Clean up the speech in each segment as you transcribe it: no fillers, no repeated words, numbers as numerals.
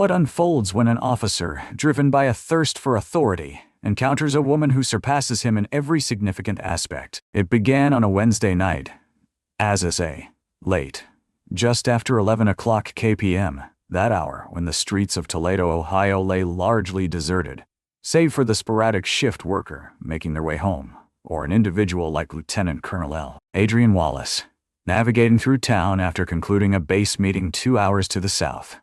What unfolds when an officer, driven by a thirst for authority, encounters a woman who surpasses him in every significant aspect? It began on a Wednesday night, as I say, late, just after 11 o'clock kpm, that hour when the streets of Toledo, Ohio lay largely deserted, save for the sporadic shift worker making their way home, or an individual like Lieutenant Colonel L. Adrian Wallace, navigating through town after concluding a base meeting 2 hours to the south.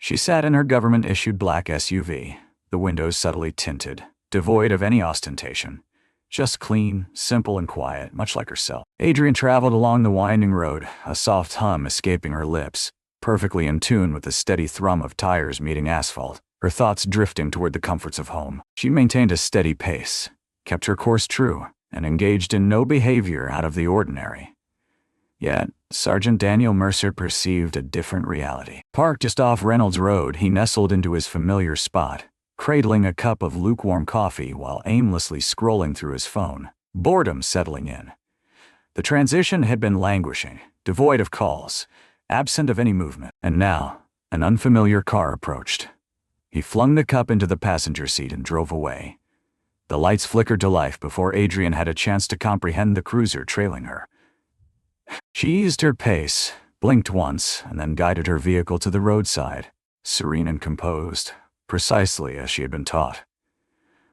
She sat in her government-issued black SUV, the windows subtly tinted, devoid of any ostentation. Just clean, simple, and quiet, much like herself. Adrian traveled along the winding road, a soft hum escaping her lips, perfectly in tune with the steady thrum of tires meeting asphalt, her thoughts drifting toward the comforts of home. She maintained a steady pace, kept her course true, and engaged in no behavior out of the ordinary. Yet, Sergeant Daniel Mercer perceived a different reality. Parked just off Reynolds Road, he nestled into his familiar spot, cradling a cup of lukewarm coffee while aimlessly scrolling through his phone, boredom settling in. The transition had been languishing, devoid of calls, absent of any movement, and now, an unfamiliar car approached. He flung the cup into the passenger seat and drove away. The lights flickered to life before Adrian had a chance to comprehend the cruiser trailing her. She eased her pace, blinked once, and then guided her vehicle to the roadside, serene and composed, precisely as she had been taught.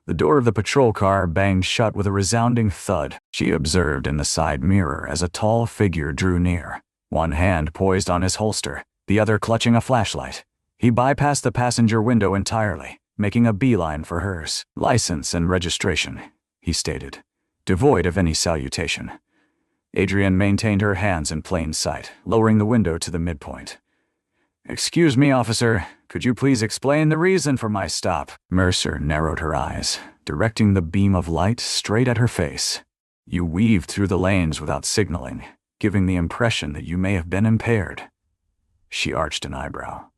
The door of the patrol car banged shut with a resounding thud, she observed in the side mirror as a tall figure drew near, one hand poised on his holster, the other clutching a flashlight. He bypassed the passenger window entirely, making a beeline for hers. "License and registration," he stated, devoid of any salutation. Adrian maintained her hands in plain sight, lowering the window to the midpoint. "Excuse me, officer. Could you please explain the reason for my stop?" Mercer narrowed her eyes, directing the beam of light straight at her face. "You weaved through the lanes without signaling, giving the impression that you may have been impaired." She arched an eyebrow.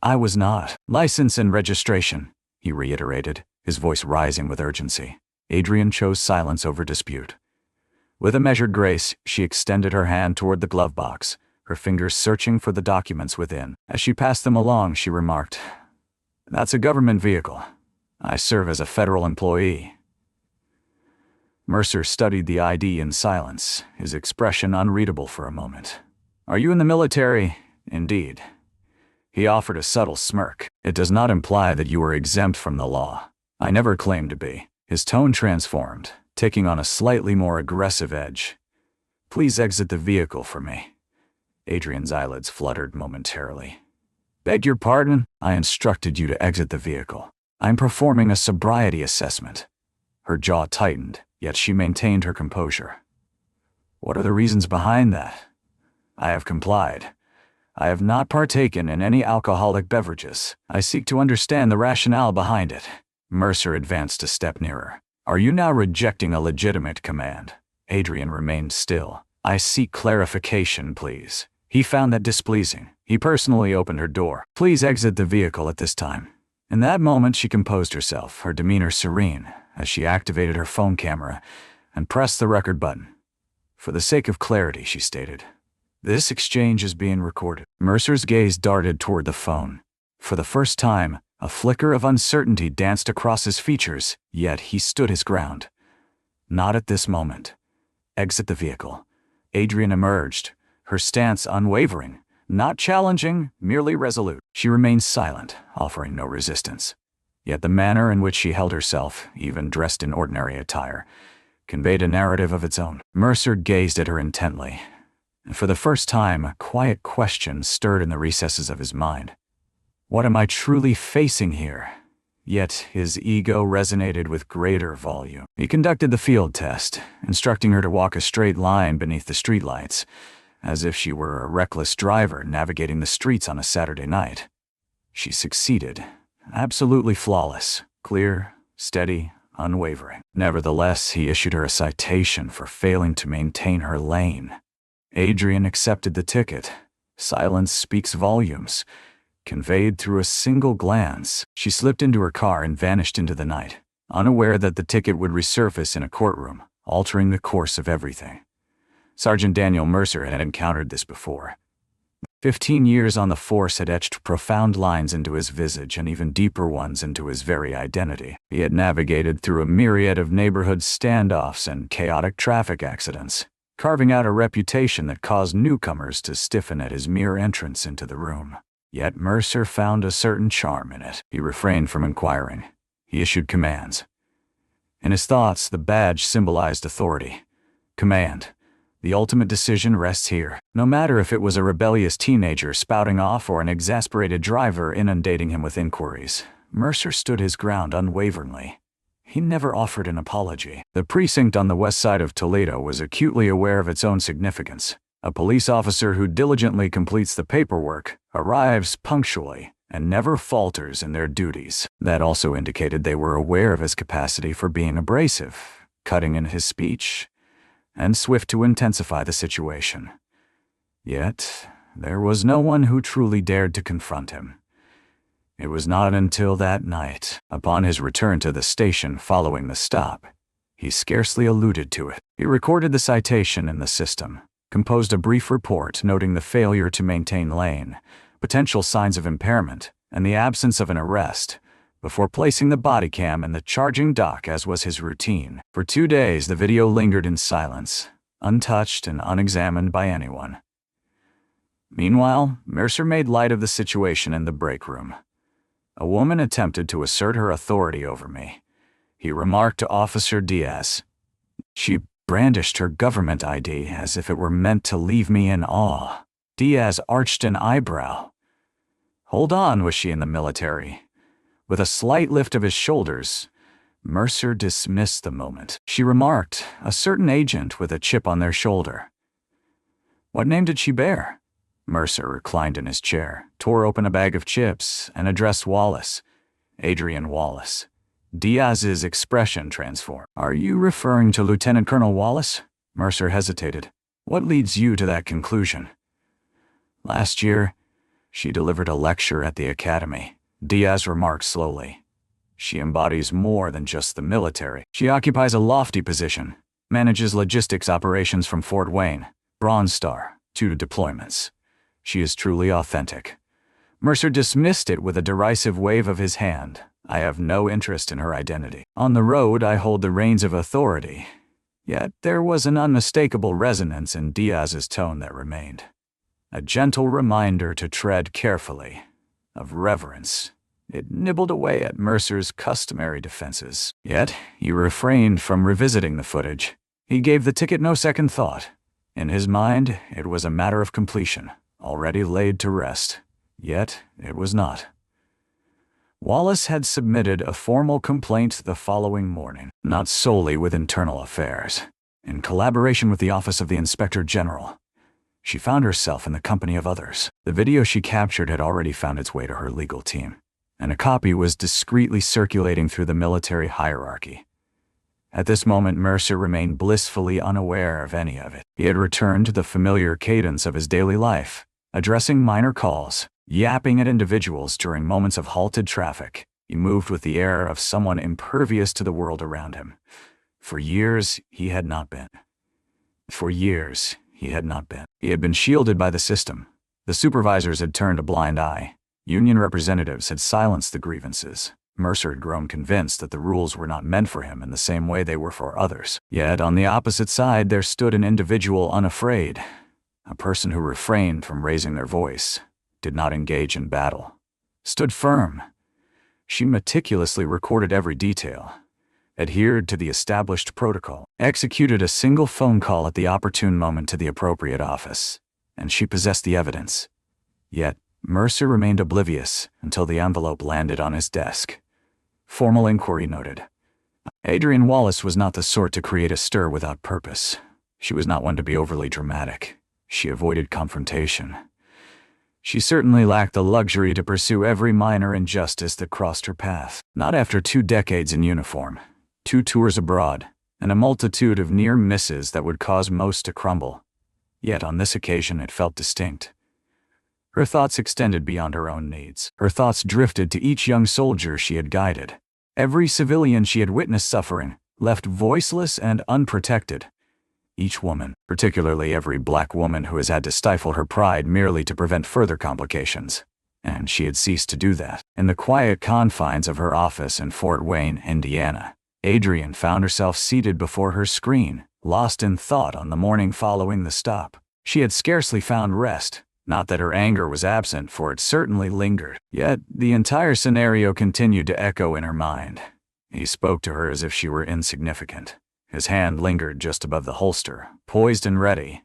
"I was not." "License and registration," he reiterated, his voice rising with urgency. Adrian chose silence over dispute. With a measured grace, she extended her hand toward the glove box, her fingers searching for the documents within. As she passed them along, she remarked, "That's a government vehicle. I serve as a federal employee." Mercer studied the ID in silence, his expression unreadable for a moment. "Are you in the military?" "Indeed." He offered a subtle smirk. "It does not imply that you are exempt from the law." "I never claimed to be." His tone transformed, taking on a slightly more aggressive edge. "Please exit the vehicle for me." Adrian's eyelids fluttered momentarily. "Beg your pardon? I instructed you to exit the vehicle. I'm performing a sobriety assessment." Her jaw tightened, yet she maintained her composure. "What are the reasons behind that?" "I have complied. I have not partaken in any alcoholic beverages. I seek to understand the rationale behind it." Mercer advanced a step nearer. "Are you now rejecting a legitimate command?" Adrian remained still. "I seek clarification, please." He found that displeasing. He personally opened her door. "Please exit the vehicle at this time." In that moment, she composed herself, her demeanor serene, as she activated her phone camera and pressed the record button. "For the sake of clarity," she stated, "this exchange is being recorded." Mercer's gaze darted toward the phone. For the first time, a flicker of uncertainty danced across his features, yet he stood his ground. "Not at this moment." "Exit the vehicle." Adrian emerged, her stance unwavering, not challenging, merely resolute. She remained silent, offering no resistance. Yet the manner in which she held herself, even dressed in ordinary attire, conveyed a narrative of its own. Mercer gazed at her intently, and for the first time a quiet question stirred in the recesses of his mind. What am I truly facing here? Yet his ego resonated with greater volume. He conducted the field test, instructing her to walk a straight line beneath the streetlights, as if she were a reckless driver navigating the streets on a Saturday night. She succeeded, absolutely flawless, clear, steady, unwavering. Nevertheless, he issued her a citation for failing to maintain her lane. Adrian accepted the ticket. Silence speaks volumes. Conveyed through a single glance, she slipped into her car and vanished into the night, unaware that the ticket would resurface in a courtroom, altering the course of everything. Sergeant Daniel Mercer had encountered this before. 15 years on the force had etched profound lines into his visage and even deeper ones into his very identity. He had navigated through a myriad of neighborhood standoffs and chaotic traffic accidents, carving out a reputation that caused newcomers to stiffen at his mere entrance into the room. Yet Mercer found a certain charm in it. He refrained from inquiring. He issued commands. In his thoughts, the badge symbolized authority. Command. The ultimate decision rests here. No matter if it was a rebellious teenager spouting off or an exasperated driver inundating him with inquiries, Mercer stood his ground unwaveringly. He never offered an apology. The precinct on the west side of Toledo was acutely aware of its own significance. A police officer who diligently completes the paperwork, arrives punctually, and never falters in their duties. That also indicated they were aware of his capacity for being abrasive, cutting in his speech, and swift to intensify the situation. Yet, there was no one who truly dared to confront him. It was not until that night, upon his return to the station following the stop, he scarcely alluded to it. He recorded the citation in the system, composed a brief report noting the failure to maintain lane, potential signs of impairment, and the absence of an arrest, before placing the body cam in the charging dock as was his routine. For 2 days the video lingered in silence, untouched and unexamined by anyone. Meanwhile, Mercer made light of the situation in the break room. A woman attempted to assert her authority over me. He remarked to Officer Diaz. She brandished her government ID as if it were meant to leave me in awe. Diaz arched an eyebrow. Hold on, was she in the military? With a slight lift of his shoulders, Mercer dismissed the moment. She remarked, a certain agent with a chip on their shoulder. What name did she bear? Mercer reclined in his chair, tore open a bag of chips, and addressed Wallace. Adrian Wallace. Diaz's expression transformed. Are you referring to Lieutenant Colonel Wallace? Mercer hesitated. What leads you to that conclusion? Last year, she delivered a lecture at the academy. Diaz remarked slowly. She embodies more than just the military. She occupies a lofty position, manages logistics operations from Fort Wayne, Bronze Star, 2 deployments. She is truly authentic. Mercer dismissed it with a derisive wave of his hand. I have no interest in her identity. On the road, I hold the reins of authority. Yet there was an unmistakable resonance in Diaz's tone that remained. A gentle reminder to tread carefully, of reverence. It nibbled away at Mercer's customary defenses. Yet, he refrained from revisiting the footage. He gave the ticket no second thought. In his mind, it was a matter of completion, already laid to rest. Yet, it was not. Wallace had submitted a formal complaint the following morning, not solely with internal affairs. In collaboration with the Office of the Inspector General, she found herself in the company of others. The video she captured had already found its way to her legal team, and a copy was discreetly circulating through the military hierarchy. At this moment, Mercer remained blissfully unaware of any of it. He had returned to the familiar cadence of his daily life, addressing minor calls, yapping at individuals during moments of halted traffic. He moved with the air of someone impervious to the world around him. For years, he had not been. He had been shielded by the system. The supervisors had turned a blind eye. Union representatives had silenced the grievances. Mercer had grown convinced that the rules were not meant for him in the same way they were for others. Yet, on the opposite side, there stood an individual unafraid, a person who refrained from raising their voice, did not engage in battle, stood firm. She meticulously recorded every detail, adhered to the established protocol, executed a single phone call at the opportune moment to the appropriate office, and she possessed the evidence. Yet, Mercer remained oblivious until the envelope landed on his desk. Formal inquiry noted. Adrian Wallace was not the sort to create a stir without purpose. She was not one to be overly dramatic. She avoided confrontation. She certainly lacked the luxury to pursue every minor injustice that crossed her path. Not after 2 decades in uniform, 2 tours abroad, and a multitude of near misses that would cause most to crumble. Yet on this occasion it felt distinct. Her thoughts extended beyond her own needs. Her thoughts drifted to each young soldier she had guided, every civilian she had witnessed suffering, left voiceless and unprotected. Each woman, particularly every black woman who has had to stifle her pride merely to prevent further complications. And she had ceased to do that. In the quiet confines of her office in Fort Wayne, Indiana, Adrian found herself seated before her screen, lost in thought on the morning following the stop. She had scarcely found rest. Not that her anger was absent, for it certainly lingered. Yet, the entire scenario continued to echo in her mind. He spoke to her as if she were insignificant. His hand lingered just above the holster, poised and ready.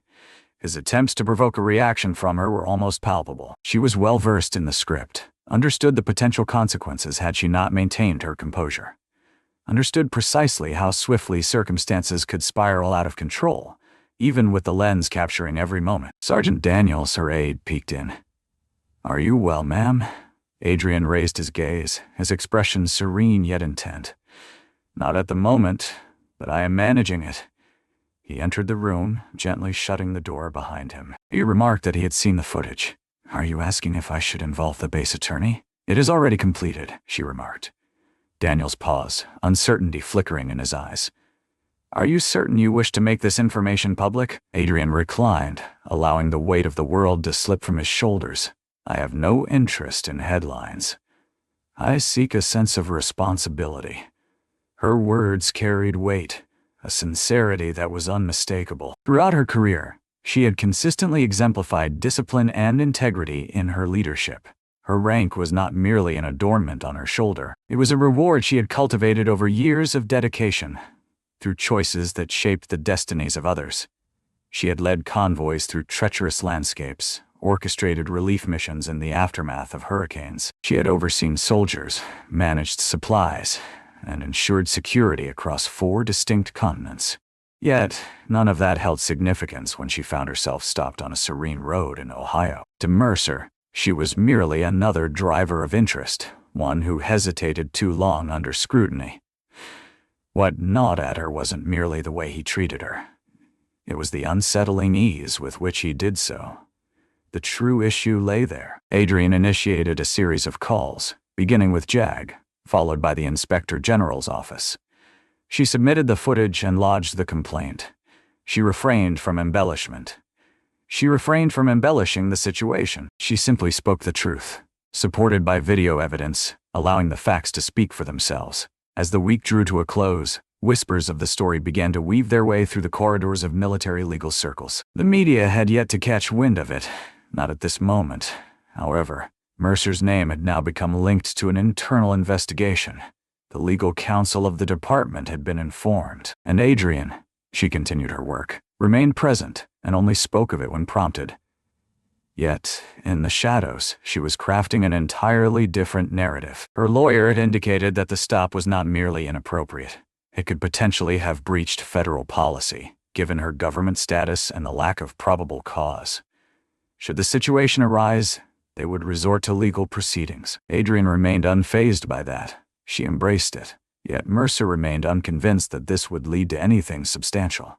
His attempts to provoke a reaction from her were almost palpable. She was well versed in the script, understood the potential consequences had she not maintained her composure, understood precisely how swiftly circumstances could spiral out of control, even with the lens capturing every moment. Sergeant Daniels, her aide, peeked in. "Are you well, ma'am?" Adrian raised his gaze, his expression serene yet intent. "Not at the moment, but I am managing it." He entered the room, gently shutting the door behind him. He remarked that he had seen the footage. "Are you asking if I should involve the base attorney?" "It is already completed," she remarked. Daniels paused, uncertainty flickering in his eyes. "Are you certain you wish to make this information public?" Adrian reclined, allowing the weight of the world to slip from his shoulders. "I have no interest in headlines. I seek a sense of responsibility." Her words carried weight, a sincerity that was unmistakable. Throughout her career, she had consistently exemplified discipline and integrity in her leadership. Her rank was not merely an adornment on her shoulder. It was a reward she had cultivated over years of dedication, through choices that shaped the destinies of others. She had led convoys through treacherous landscapes, orchestrated relief missions in the aftermath of hurricanes. She had overseen soldiers, managed supplies, and ensured security across 4 distinct continents. Yet, none of that held significance when she found herself stopped on a serene road in Ohio. To Mercer, she was merely another driver of interest, one who hesitated too long under scrutiny. What gnawed at her wasn't merely the way he treated her. It was the unsettling ease with which he did so. The true issue lay there. Adrian initiated a series of calls, beginning with JAG, followed by the Inspector General's office. She submitted the footage and lodged the complaint. She refrained from embellishment. She refrained from embellishing the situation. She simply spoke the truth, supported by video evidence, allowing the facts to speak for themselves. As the week drew to a close, whispers of the story began to weave their way through the corridors of military legal circles. The media had yet to catch wind of it, not at this moment. However, Mercer's name had now become linked to an internal investigation. The legal counsel of the department had been informed, and Adrian, she continued her work, remained present and only spoke of it when prompted. Yet, in the shadows, she was crafting an entirely different narrative. Her lawyer had indicated that the stop was not merely inappropriate. It could potentially have breached federal policy, given her government status and the lack of probable cause. Should the situation arise, they would resort to legal proceedings. Adrian remained unfazed by that. She embraced it. Yet Mercer remained unconvinced that this would lead to anything substantial.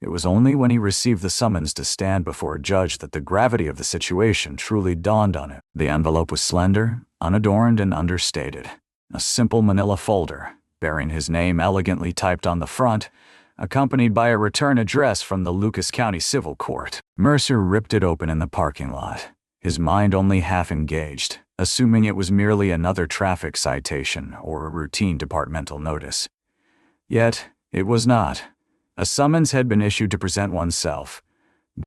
It was only when he received the summons to stand before a judge that the gravity of the situation truly dawned on him. The envelope was slender, unadorned, and understated. A simple manila folder, bearing his name elegantly typed on the front, accompanied by a return address from the Lucas County Civil Court. Mercer ripped it open in the parking lot, his mind only half engaged, assuming it was merely another traffic citation or a routine departmental notice. Yet, it was not. A summons had been issued to present oneself.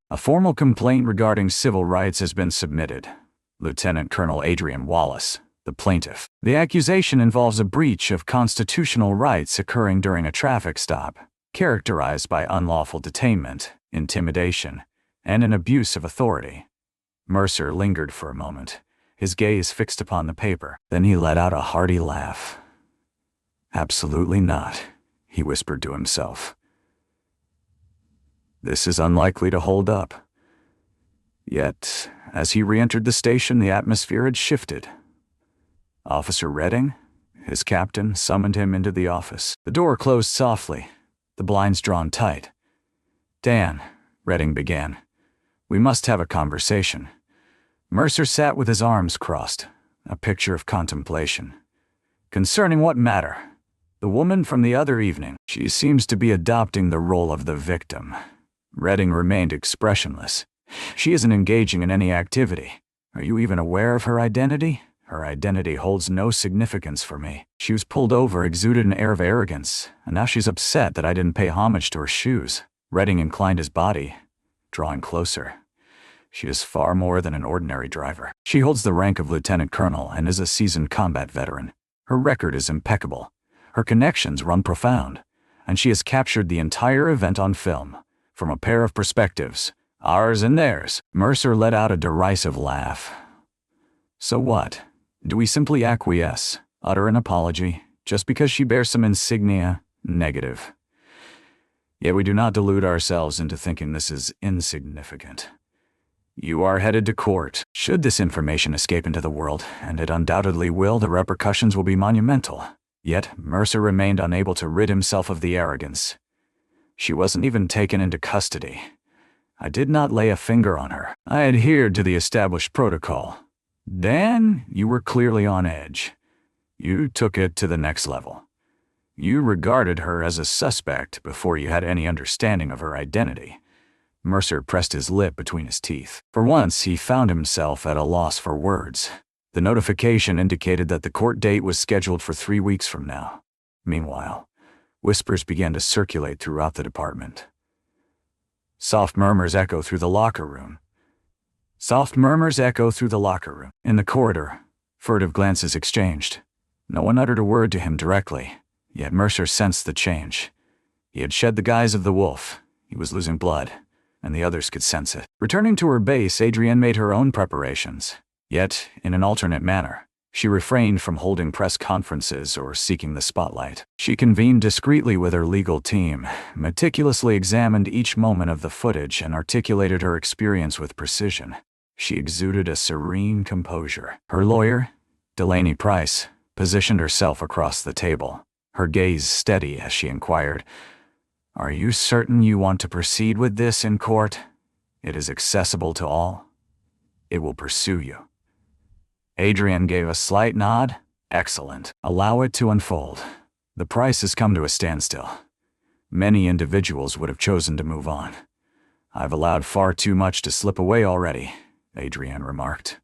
A formal complaint regarding civil rights has been submitted. Lieutenant Colonel Adrian Wallace, the plaintiff. The accusation involves a breach of constitutional rights occurring during a traffic stop, characterized by unlawful detainment, intimidation, and an abuse of authority. Mercer lingered for a moment, his gaze fixed upon the paper. Then he let out a hearty laugh. "Absolutely not," he whispered to himself. "This is unlikely to hold up." Yet, as he re-entered the station, the atmosphere had shifted. Officer Redding, his captain, summoned him into the office. The door closed softly, the blinds drawn tight. "Dan," Redding began, "we must have a conversation." Mercer sat with his arms crossed, a picture of contemplation. "Concerning what matter?" "The woman from the other evening." She seems to be adopting the role of the victim. Redding remained expressionless. She isn't engaging in any activity. Are you even aware of her identity? Her identity holds no significance for me. She was pulled over, exuded an air of arrogance, and now she's upset that I didn't pay homage to her shoes. Redding inclined his body, drawing closer. She is far more than an ordinary driver. She holds the rank of lieutenant colonel and is a seasoned combat veteran. Her record is impeccable. Her connections run profound, and she has captured the entire event on film, from a pair of perspectives, ours and theirs. Mercer let out a derisive laugh. So what? Do we simply acquiesce, utter an apology, just because she bears some insignia? Negative. Yet we do not delude ourselves into thinking this is insignificant. You are headed to court. Should this information escape into the world, and it undoubtedly will, the repercussions will be monumental. Yet Mercer remained unable to rid himself of the arrogance. She wasn't even taken into custody. I did not lay a finger on her. I adhered to the established protocol. Dan, you were clearly on edge. You took it to the next level. You regarded her as a suspect before you had any understanding of her identity. Mercer pressed his lip between his teeth. For once, he found himself at a loss for words. The notification indicated that the court date was scheduled for 3 weeks from now. Meanwhile, whispers began to circulate throughout the department. Soft murmurs echo through the locker room. In the corridor, furtive glances exchanged. No one uttered a word to him directly, yet Mercer sensed the change. He had shed the guise of the wolf. He was losing blood, and the others could sense it. Returning to her base, Adrienne made her own preparations. Yet, in an alternate manner, she refrained from holding press conferences or seeking the spotlight. She convened discreetly with her legal team, meticulously examined each moment of the footage, and articulated her experience with precision. She exuded a serene composure. Her lawyer, Delaney Price, positioned herself across the table, her gaze steady as she inquired, "Are you certain you want to proceed with this in court? It is accessible to all. It will pursue you." Adrienne gave a slight nod. "Excellent. Allow it to unfold. The price has come to a standstill. Many individuals would have chosen to move on. I've allowed far too much to slip away already," Adrienne remarked.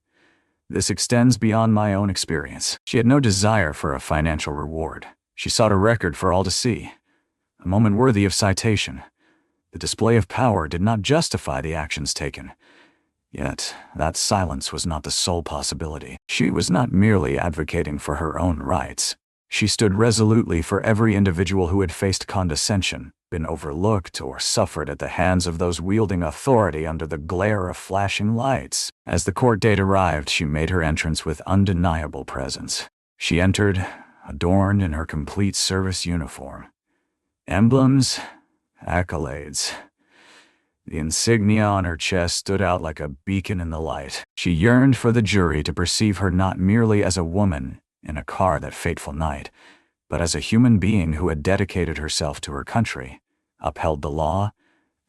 "This extends beyond my own experience." She had no desire for a financial reward. She sought a record for all to see, a moment worthy of citation. The display of power did not justify the actions taken. Yet, that silence was not the sole possibility. She was not merely advocating for her own rights. She stood resolutely for every individual who had faced condescension, been overlooked, or suffered at the hands of those wielding authority under the glare of flashing lights. As the court date arrived, she made her entrance with undeniable presence. She entered, adorned in her complete service uniform. Emblems, accolades. The insignia on her chest stood out like a beacon in the light. She yearned for the jury to perceive her not merely as a woman in a car that fateful night, but as a human being who had dedicated herself to her country, upheld the law,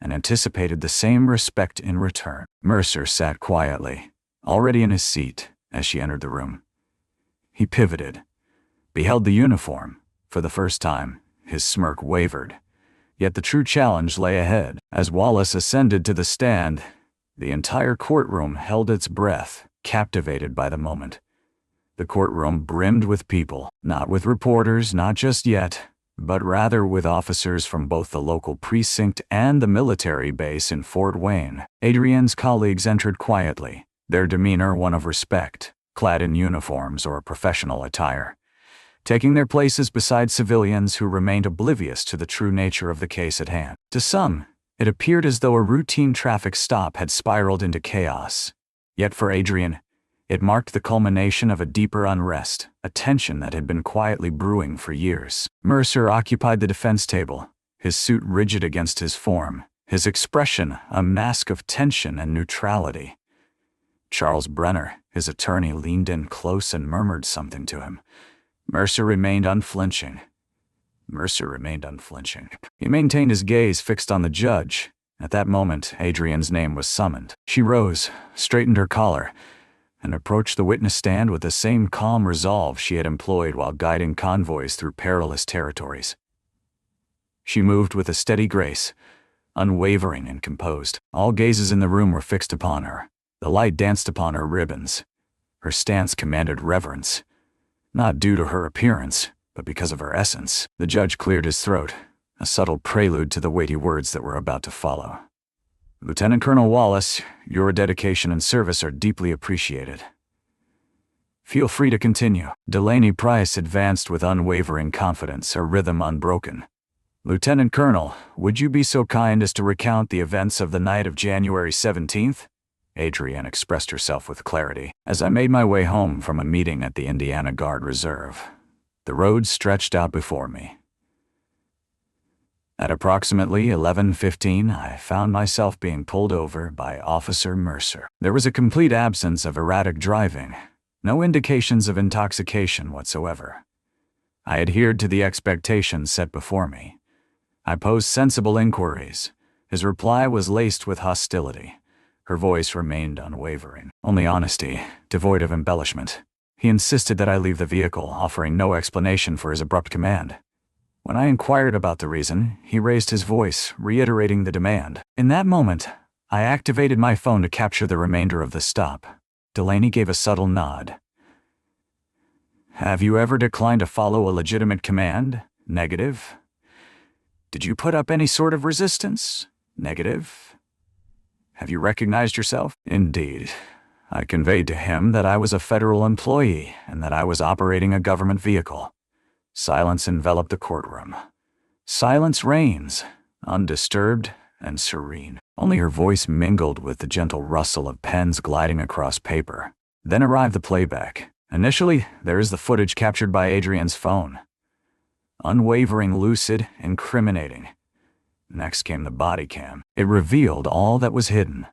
and anticipated the same respect in return. Mercer sat quietly, already in his seat, as she entered the room. He pivoted, beheld the uniform. For the first time, his smirk wavered. Yet the true challenge lay ahead. As Wallace ascended to the stand, the entire courtroom held its breath, captivated by the moment. The courtroom brimmed with people, not with reporters, not just yet, but rather with officers from both the local precinct and the military base in Fort Wayne. Adrienne's colleagues entered quietly, their demeanor one of respect, clad in uniforms or professional attire, taking their places beside civilians who remained oblivious to the true nature of the case at hand. To some, it appeared as though a routine traffic stop had spiraled into chaos. Yet for Adrienne, it marked the culmination of a deeper unrest, a tension that had been quietly brewing for years. Mercer occupied the defense table, his suit rigid against his form, his expression a mask of tension and neutrality. Charles Brenner, his attorney, leaned in close and murmured something to him. Mercer remained unflinching. He maintained his gaze fixed on the judge. At that moment, Adrienne's name was summoned. She rose, straightened her collar, and approached the witness stand with the same calm resolve she had employed while guiding convoys through perilous territories. She moved with a steady grace, unwavering and composed. All gazes in the room were fixed upon her. The light danced upon her ribbons. Her stance commanded reverence, not due to her appearance, but because of her essence. The judge cleared his throat, a subtle prelude to the weighty words that were about to follow. Lieutenant Colonel Wallace, your dedication and service are deeply appreciated. Feel free to continue. Delaney Price advanced with unwavering confidence, her rhythm unbroken. Lieutenant Colonel, would you be so kind as to recount the events of the night of January 17th? Adrienne expressed herself with clarity. As I made my way home from a meeting at the Indiana Guard Reserve, the road stretched out before me. At approximately 11:15, I found myself being pulled over by Officer Mercer. There was a complete absence of erratic driving, no indications of intoxication whatsoever. I adhered to the expectations set before me. I posed sensible inquiries. His reply was laced with hostility. Her voice remained unwavering, only honesty, devoid of embellishment. He insisted that I leave the vehicle, offering no explanation for his abrupt command. When I inquired about the reason, he raised his voice, reiterating the demand. In that moment, I activated my phone to capture the remainder of the stop. Delaney gave a subtle nod. Have you ever declined to follow a legitimate command? Negative. Did you put up any sort of resistance? Negative. Have you recognized yourself? Indeed. I conveyed to him that I was a federal employee and that I was operating a government vehicle. Silence enveloped the courtroom. Silence reigns, undisturbed and serene. Only her voice mingled with the gentle rustle of pens gliding across paper. Then arrived the playback. Initially, there is the footage captured by Adrienne's phone. Unwavering, lucid, incriminating. Next came the body cam. It revealed all that was hidden.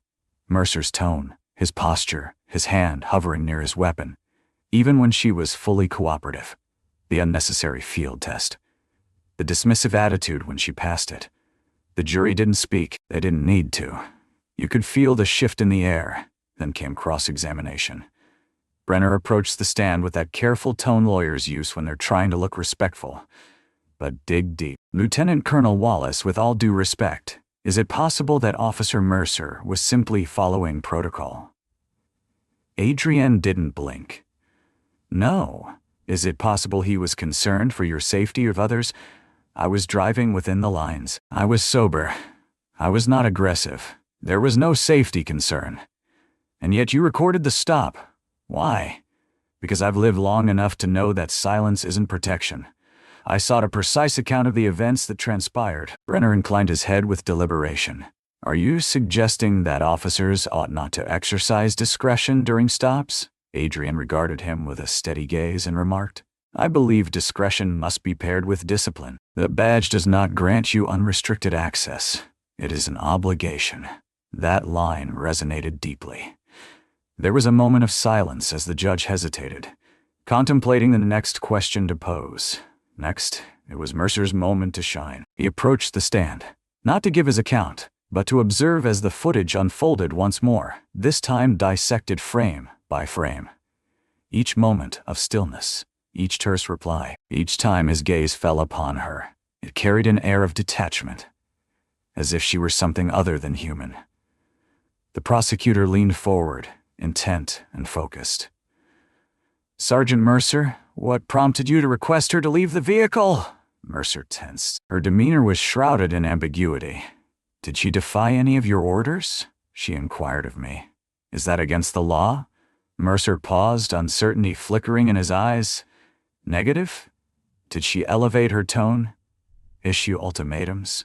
Mercer's tone, his posture, his hand hovering near his weapon, even when she was fully cooperative. The unnecessary field test. The dismissive attitude when she passed it. The jury didn't speak. They didn't need to. You could feel the shift in the air. Then came cross-examination. Brenner approached the stand with that careful tone lawyers use when they're trying to look respectful, but dig deep. Lieutenant Colonel Wallace, with all due respect, is it possible that Officer Mercer was simply following protocol? Adrienne didn't blink. No. Is it possible he was concerned for your safety of others? I was driving within the lines. I was sober. I was not aggressive. There was no safety concern. And yet you recorded the stop. Why? Because I've lived long enough to know that silence isn't protection. I sought a precise account of the events that transpired. Brenner inclined his head with deliberation. Are you suggesting that officers ought not to exercise discretion during stops? Adrienne regarded him with a steady gaze and remarked, I believe discretion must be paired with discipline. The badge does not grant you unrestricted access. It is an obligation. That line resonated deeply. There was a moment of silence as the judge hesitated, contemplating the next question to pose. Next, it was Mercer's moment to shine. He approached the stand, not to give his account, but to observe as the footage unfolded once more, this time dissected frame by frame. Each moment of stillness, each terse reply, each time his gaze fell upon her, it carried an air of detachment, as if she were something other than human. The prosecutor leaned forward, intent and focused. Sergeant Mercer, what prompted you to request her to leave the vehicle? Mercer tensed. Her demeanor was shrouded in ambiguity. Did she defy any of your orders? She inquired of me. Is that against the law? Mercer paused, uncertainty flickering in his eyes. Negative? Did she elevate her tone? Issue ultimatums?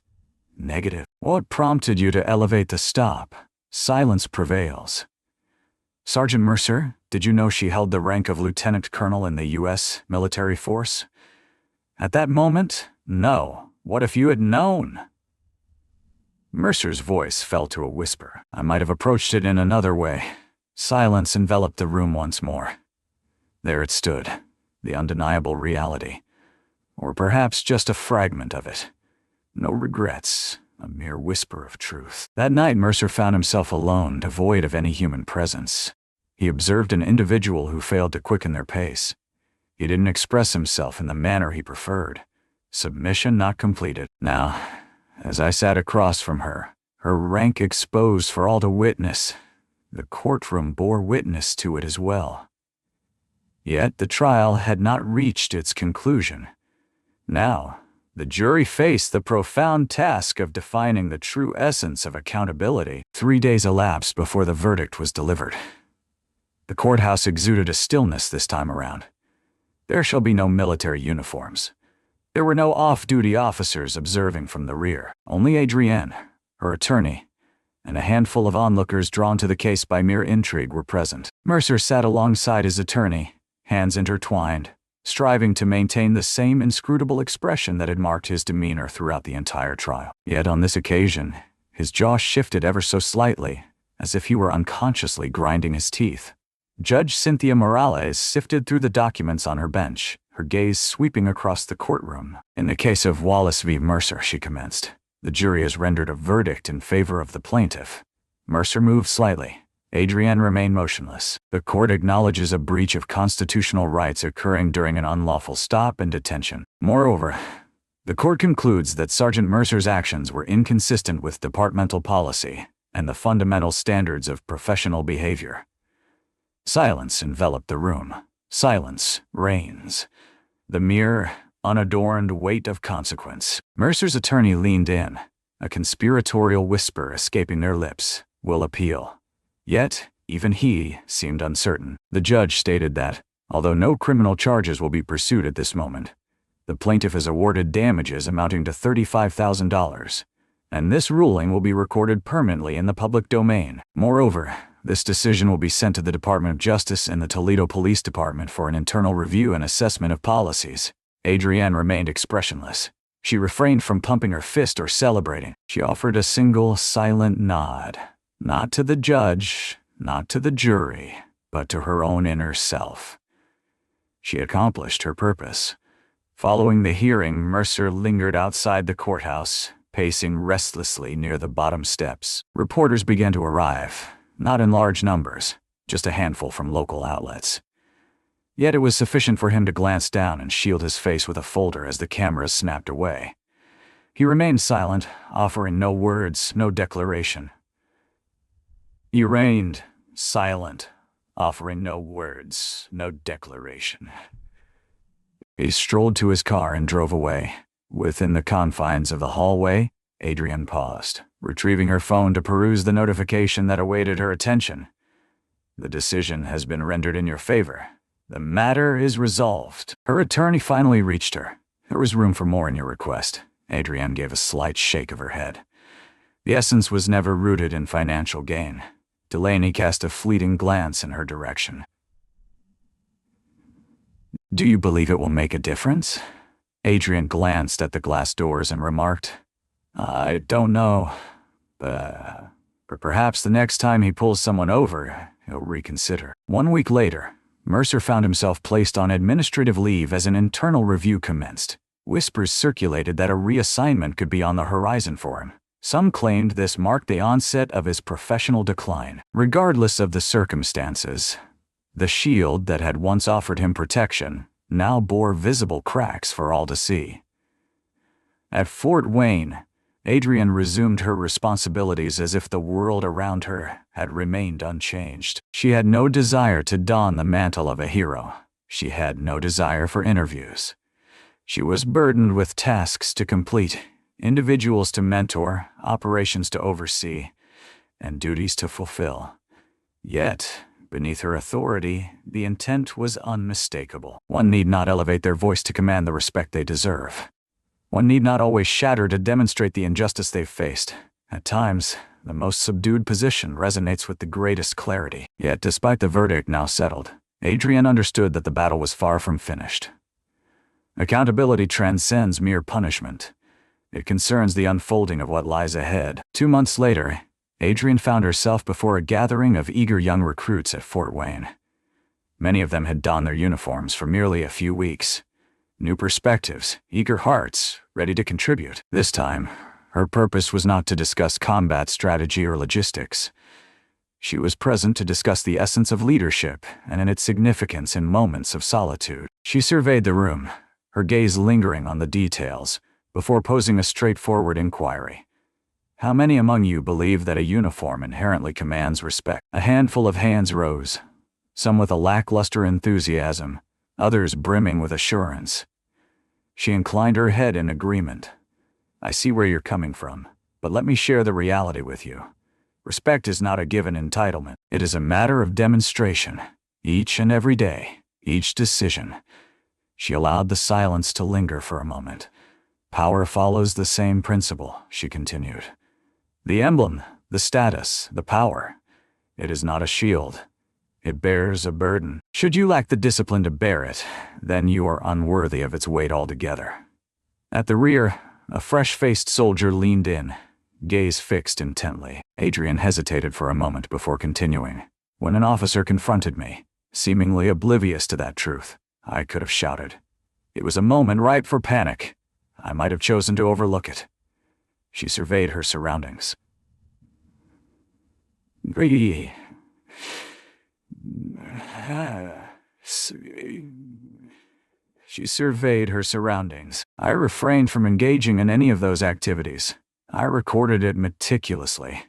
Negative. What prompted you to elevate the stop? Silence prevails. Sergeant Mercer, did you know she held the rank of lieutenant colonel in the U.S. military force? At that moment, no. What if you had known? Mercer's voice fell to a whisper. I might have approached it in another way. Silence enveloped the room once more. There it stood, the undeniable reality. Or perhaps just a fragment of it. No regrets, a mere whisper of truth. That night, Mercer found himself alone, devoid of any human presence. He observed an individual who failed to quicken their pace. He didn't express himself in the manner he preferred. Submission not completed. Now, as I sat across from her, her rank exposed for all to witness, the courtroom bore witness to it as well. Yet the trial had not reached its conclusion. Now, the jury faced the profound task of defining the true essence of accountability. 3 days elapsed before the verdict was delivered. The courthouse exuded a stillness this time around. There shall be no military uniforms. There were no off-duty officers observing from the rear. Only Adrienne, her attorney, and a handful of onlookers drawn to the case by mere intrigue were present. Mercer sat alongside his attorney, hands intertwined, striving to maintain the same inscrutable expression that had marked his demeanor throughout the entire trial. Yet on this occasion, his jaw shifted ever so slightly, as if he were unconsciously grinding his teeth. Judge Cynthia Morales sifted through the documents on her bench, her gaze sweeping across the courtroom. In the case of Wallace v. Mercer, she commenced, the jury has rendered a verdict in favor of the plaintiff. Mercer moved slightly. Adrienne remained motionless. The court acknowledges a breach of constitutional rights occurring during an unlawful stop and detention. Moreover, the court concludes that Sergeant Mercer's actions were inconsistent with departmental policy and the fundamental standards of professional behavior. Silence enveloped the room. Silence reigns. The mere, unadorned weight of consequence. Mercer's attorney leaned in, a conspiratorial whisper escaping their lips. "Will appeal." Yet, even he seemed uncertain. The judge stated that, although no criminal charges will be pursued at this moment, the plaintiff is awarded damages amounting to $35,000, and this ruling will be recorded permanently in the public domain. Moreover, this decision will be sent to the Department of Justice and the Toledo Police Department for an internal review and assessment of policies. Adrienne remained expressionless. She refrained from pumping her fist or celebrating. She offered a single, silent nod. Not to the judge, not to the jury, but to her own inner self. She accomplished her purpose. Following the hearing, Mercer lingered outside the courthouse, pacing restlessly near the bottom steps. Reporters began to arrive, not in large numbers, just a handful from local outlets. Yet it was sufficient for him to glance down and shield his face with a folder as the cameras snapped away. He remained silent, offering no words, no declaration. He remained silent, offering no words, no declaration. He strolled to his car and drove away. Within the confines of the hallway, Adrienne paused, retrieving her phone to peruse the notification that awaited her attention. "The decision has been rendered in your favor. The matter is resolved." Her attorney finally reached her. "There was room for more in your request." Adrienne gave a slight shake of her head. The essence was never rooted in financial gain. Delaney cast a fleeting glance in her direction. "Do you believe it will make a difference?" Adrienne glanced at the glass doors and remarked, "I don't know, but perhaps the next time he pulls someone over, he'll reconsider." 1 week later, Mercer found himself placed on administrative leave as an internal review commenced. Whispers circulated that a reassignment could be on the horizon for him. Some claimed this marked the onset of his professional decline. Regardless of the circumstances, the shield that had once offered him protection now bore visible cracks for all to see. At Fort Wayne, Adrienne resumed her responsibilities as if the world around her had remained unchanged. She had no desire to don the mantle of a hero. She had no desire for interviews. She was burdened with tasks to complete, individuals to mentor, operations to oversee, and duties to fulfill. Yet, beneath her authority, the intent was unmistakable. One need not elevate their voice to command the respect they deserve. One need not always shatter to demonstrate the injustice they've faced. At times, the most subdued position resonates with the greatest clarity. Yet, despite the verdict now settled, Adrienne understood that the battle was far from finished. Accountability transcends mere punishment. It concerns the unfolding of what lies ahead. 2 months later, Adrienne found herself before a gathering of eager young recruits at Fort Wayne. Many of them had donned their uniforms for merely a few weeks. New perspectives, eager hearts, ready to contribute. This time, her purpose was not to discuss combat strategy or logistics. She was present to discuss the essence of leadership and its significance in moments of solitude. She surveyed the room, her gaze lingering on the details, before posing a straightforward inquiry. How many among you believe that a uniform inherently commands respect? A handful of hands rose, some with a lackluster enthusiasm, others brimming with assurance. She inclined her head in agreement. I see where you're coming from, but let me share the reality with you. Respect is not a given entitlement. It is a matter of demonstration, each and every day, each decision. She allowed the silence to linger for a moment. Power follows the same principle, she continued. The emblem, the status, the power. It is not a shield. It bears a burden. Should you lack the discipline to bear it, then you are unworthy of its weight altogether. At the rear, a fresh-faced soldier leaned in, gaze fixed intently. Adrian hesitated for a moment before continuing. When an officer confronted me, seemingly oblivious to that truth, I could have shouted. It was a moment ripe for panic. I might have chosen to overlook it. She surveyed her surroundings. She surveyed her surroundings. I refrained from engaging in any of those activities. I recorded it meticulously.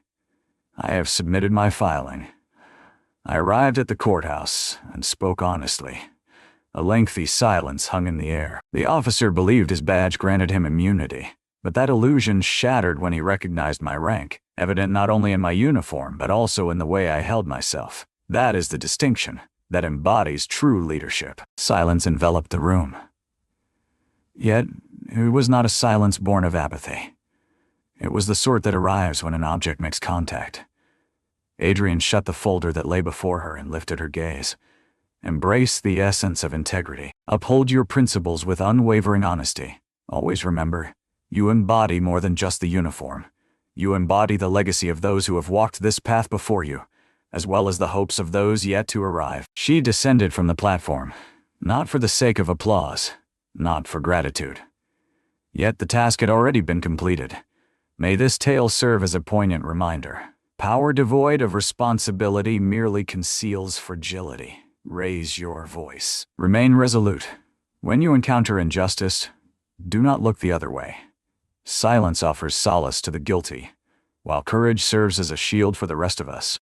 I have submitted my filing. I arrived at the courthouse and spoke honestly. A lengthy silence hung in the air. The officer believed his badge granted him immunity, but that illusion shattered when he recognized my rank, evident not only in my uniform but also in the way I held myself. That is the distinction that embodies true leadership. Silence enveloped the room. Yet, it was not a silence born of apathy. It was the sort that arrives when an object makes contact. Adrian shut the folder that lay before her and lifted her gaze. Embrace the essence of integrity. Uphold your principles with unwavering honesty. Always remember, you embody more than just the uniform. You embody the legacy of those who have walked this path before you, as well as the hopes of those yet to arrive. She descended from the platform, not for the sake of applause, not for gratitude. Yet the task had already been completed. May this tale serve as a poignant reminder. Power devoid of responsibility merely conceals fragility. Raise your voice. Remain resolute. When you encounter injustice, do not look the other way. Silence offers solace to the guilty, while courage serves as a shield for the rest of us.